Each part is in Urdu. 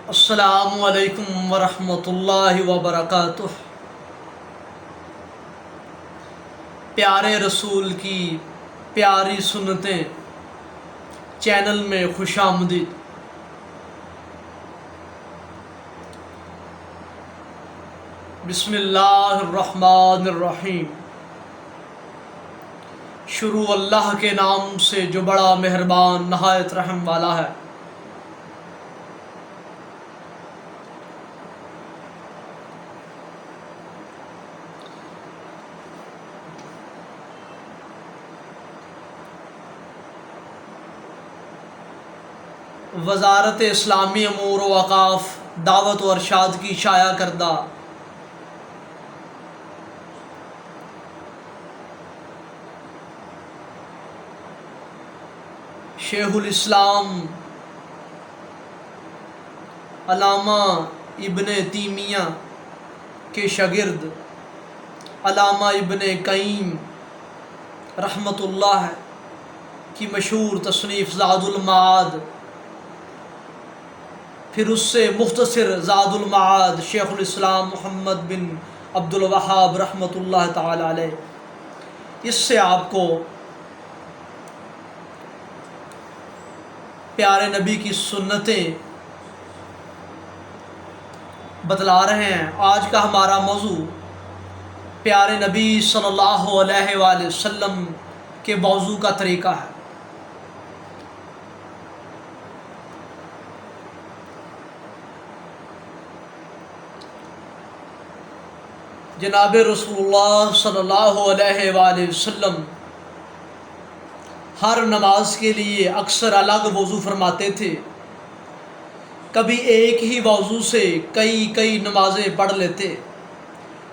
السلام علیکم ورحمۃ اللہ وبرکاتہ۔ پیارے رسول کی پیاری سنتیں چینل میں خوش آمدید۔ بسم اللہ الرحمن الرحیم۔ شروع اللہ کے نام سے جو بڑا مہربان نہایت رحم والا ہے۔ وزارت اسلامی امور و اوقاف دعوت و ارشاد کی شائع کردہ شیخ الاسلام علامہ ابن تیمیہ کے شاگرد علامہ ابن قیم رحمۃ اللہ کی مشہور تصنیف زاد المعاد، پھر اس سے مختصر زاد المعاد شیخ الاسلام محمد بن عبد الوہاب رحمۃ اللہ تعالی علیہ، اس سے آپ کو پیارے نبی کی سنتیں بتلا رہے ہیں۔ آج کا ہمارا موضوع پیارے نبی صلی اللہ علیہ وآلہ وسلم کے وضو کا طریقہ ہے۔ جناب رسول اللہ صلی اللہ علیہ وآلہ وسلم ہر نماز کے لیے اکثر الگ وضو فرماتے تھے۔ کبھی ایک ہی وضو سے کئی نمازیں پڑھ لیتے،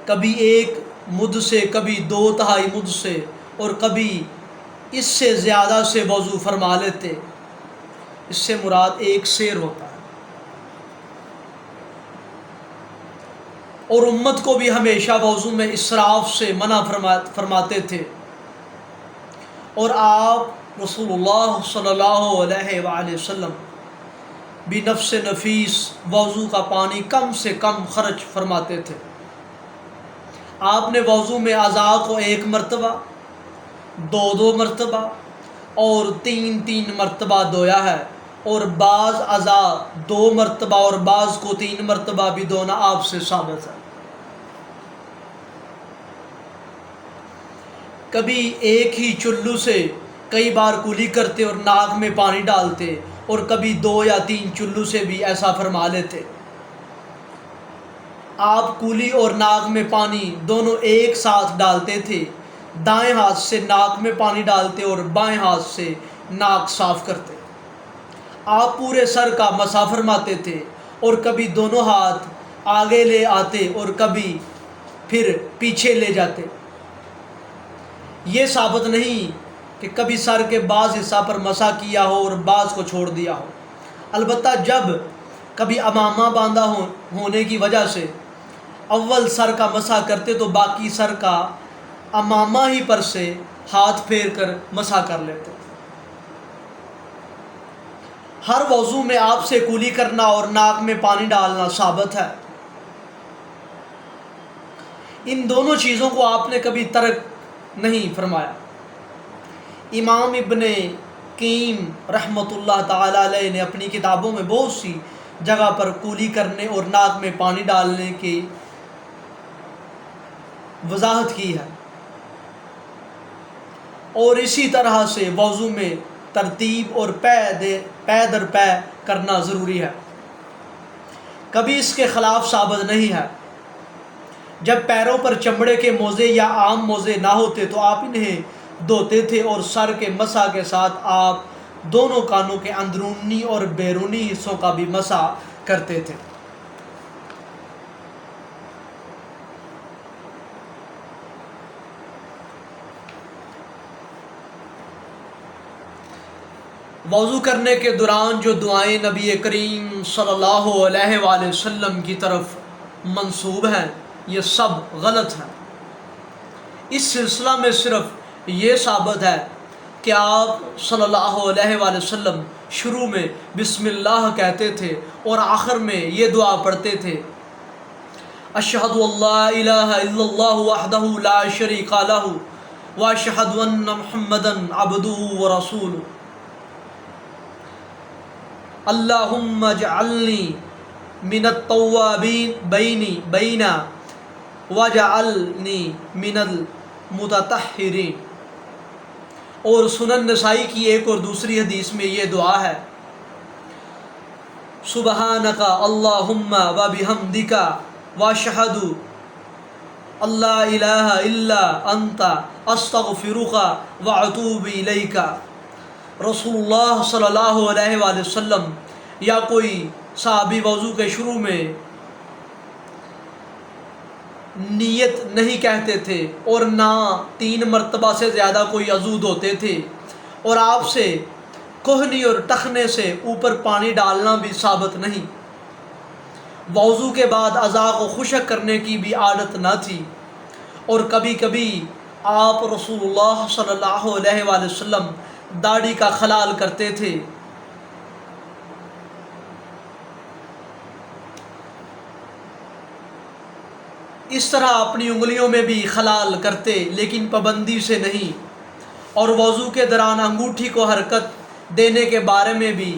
کبھی ایک مد سے، کبھی 2/3 مد سے، اور کبھی اس سے زیادہ سے وضو فرما لیتے۔ اس سے مراد ایک سیر ہوتا ہے۔ اور امت کو بھی ہمیشہ وضو میں اسراف سے منع فرماتے تھے، اور آپ رسول اللہ صلی اللہ علیہ وآلہ وسلم بھی نفس نفیس وضو کا پانی کم سے کم خرچ فرماتے تھے۔ آپ نے وضو میں اعضاء کو 1 مرتبہ، 2 مرتبہ اور 3 مرتبہ دھویا ہے، اور بعض اعضاء 2 مرتبہ اور بعض کو 3 مرتبہ بھی دھونا آپ سے ثابت ہے۔ کبھی ایک ہی چلو سے کئی بار کلی کرتے اور ناک میں پانی ڈالتے، اور کبھی 2 یا 3 چلو سے بھی ایسا فرما لیتے۔ آپ کلی اور ناک میں پانی دونوں ایک ساتھ ڈالتے تھے، دائیں ہاتھ سے ناک میں پانی ڈالتے اور بائیں ہاتھ سے ناک صاف کرتے۔ آپ پورے سر کا مسح فرماتے تھے، اور کبھی دونوں ہاتھ آگے لے آتے اور کبھی پھر پیچھے لے جاتے۔ یہ ثابت نہیں کہ کبھی سر کے بعض حصہ پر مسح کیا ہو اور بعض کو چھوڑ دیا ہو۔ البتہ جب کبھی امامہ باندھا ہونے کی وجہ سے اول سر کا مسح کرتے تو باقی سر کا امامہ ہی پر سے ہاتھ پھیر کر مسح کر لیتے۔ ہر وضو میں آپ سے کلی کرنا اور ناک میں پانی ڈالنا ثابت ہے۔ ان دونوں چیزوں کو آپ نے کبھی ترک نہیں فرمایا۔ امام ابن قیم رحمۃ اللہ تعالی علیہ نے اپنی کتابوں میں بہت سی جگہ پر کولی کرنے اور ناک میں پانی ڈالنے کی وضاحت کی ہے، اور اسی طرح سے وضو میں ترتیب اور پے در پے کرنا ضروری ہے۔ کبھی اس کے خلاف ثابت نہیں ہے۔ جب پیروں پر چمڑے کے موزے یا عام موزے نہ ہوتے تو آپ انہیں دھوتے تھے، اور سر کے مسح کے ساتھ آپ دونوں کانوں کے اندرونی اور بیرونی حصوں کا بھی مسح کرتے تھے۔ وضو کرنے کے دوران جو دعائیں نبی کریم صلی اللہ علیہ وآلہ وسلم کی طرف منسوب ہیں، یہ سب غلط ہیں۔ اس سلسلہ میں صرف یہ ثابت ہے کہ آپ صلی اللہ علیہ وآلہ وسلم شروع میں بسم اللہ کہتے تھے اور آخر میں یہ دعا پڑھتے تھے، اشہد اللہ الہ الا اللہ وحدہ لا شریک لہ واشہد ان محمدا عبدہ ورسولہ، اللہم اجعلنی من التوابین بینا وجعلنی من المتطہرین۔ اور سنن نسائی کی ایک اور دوسری حدیث میں یہ دعا ہے، سبحانک اللہم وبحمدک واشہد اللہ الہ الا انت استغفرک واتوب الیک۔ رسول اللہ صلی اللہ علیہ وآلہ وسلم یا کوئی صحابی وضو کے شروع میں نیت نہیں کہتے تھے اور نہ 3 مرتبہ سے زیادہ کوئی عضو دھوتے تھے، اور آپ سے کوہنی اور ٹخنے سے اوپر پانی ڈالنا بھی ثابت نہیں۔ وضو کے بعد اعضاء کو خشک کرنے کی بھی عادت نہ تھی، اور کبھی کبھی آپ رسول اللہ صلی اللہ علیہ وآلہ وسلم داڑھی کا خلال کرتے تھے۔ اس طرح اپنی انگلیوں میں بھی خلال کرتے، لیکن پابندی سے نہیں۔ اور وضو کے دوران انگوٹھی کو حرکت دینے کے بارے میں بھی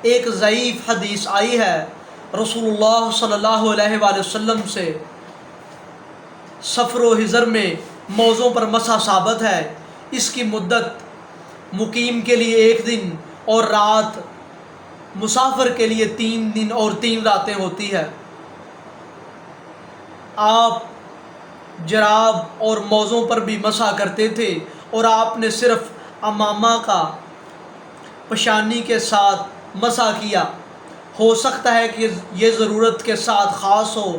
ایک ضعیف حدیث آئی ہے۔ رسول اللہ صلی اللہ علیہ وآلہ وسلم سے سفر و حضر میں موزوں پر مسح ثابت ہے۔ اس کی مدت مقیم کے لیے 1 دن اور رات، مسافر کے لیے 3 دن اور 3 راتیں ہوتی ہے۔ آپ جراب اور موزوں پر بھی مسح کرتے تھے، اور آپ نے صرف امامہ کا پیشانی کے ساتھ مسح کیا۔ ہو سکتا ہے کہ یہ ضرورت کے ساتھ خاص ہو،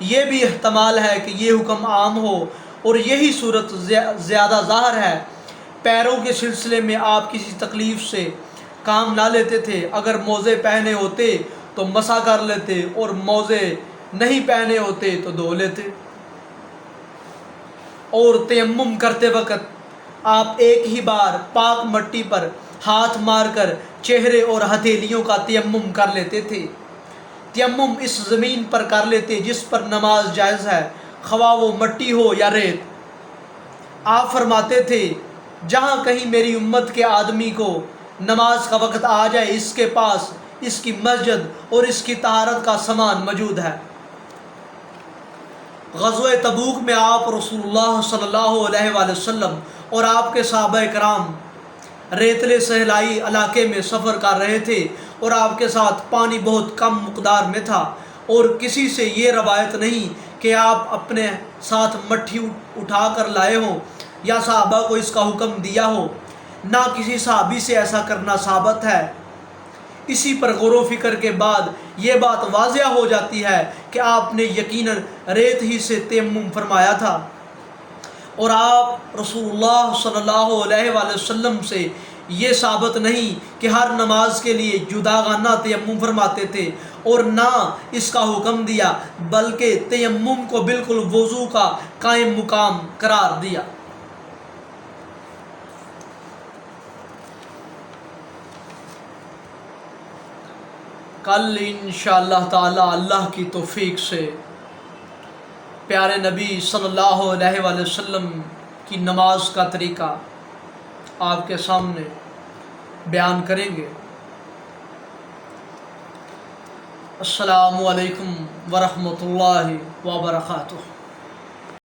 یہ بھی احتمال ہے کہ یہ حکم عام ہو، اور یہی صورت زیادہ ظاہر ہے۔ پیروں کے سلسلے میں آپ کسی تکلیف سے کام نہ لیتے تھے۔ اگر موزے پہنے ہوتے تو مسح کر لیتے، اور موزے نہیں پہنے ہوتے تو دھو لیتے۔ اور تیمم کرتے وقت آپ ایک ہی بار پاک مٹی پر ہاتھ مار کر چہرے اور ہتھیلیوں کا تیمم کر لیتے تھے۔ تیمم اس زمین پر کر لیتے جس پر نماز جائز ہے، خواہ وہ مٹی ہو یا ریت۔ آپ فرماتے تھے، جہاں کہیں میری امت کے آدمی کو نماز کا وقت آ جائے، اس کے پاس اس کی مسجد اور اس کی طہارت کا سامان موجود ہے۔ غزوہ تبوک میں آپ رسول اللہ صلی اللہ علیہ وآلہ وسلم اور آپ کے صحابہ کرام ریتلے صحرائی علاقے میں سفر کر رہے تھے، اور آپ کے ساتھ پانی بہت کم مقدار میں تھا، اور کسی سے یہ روایت نہیں کہ آپ اپنے ساتھ مٹھی اٹھا کر لائے ہوں یا صحابہ کو اس کا حکم دیا ہو، نہ کسی صحابی سے ایسا کرنا ثابت ہے۔ اسی پر غور و فکر کے بعد یہ بات واضح ہو جاتی ہے کہ آپ نے یقیناً ریت ہی سے تیمم فرمایا تھا، اور آپ رسول اللہ صلی اللہ علیہ وآلہ وسلم سے یہ ثابت نہیں کہ ہر نماز کے لیے جداگانہ تیمم فرماتے تھے، اور نہ اس کا حکم دیا، بلکہ تیمم کو بالکل وضو کا قائم مقام قرار دیا۔ کل انشاءاللہ تعالی اللہ کی توفیق سے پیارے نبی صلی اللہ علیہ وآلہ وسلم کی نماز کا طریقہ آپ کے سامنے بیان کریں گے۔ السلام علیکم ورحمۃ اللہ وبرکاتہ۔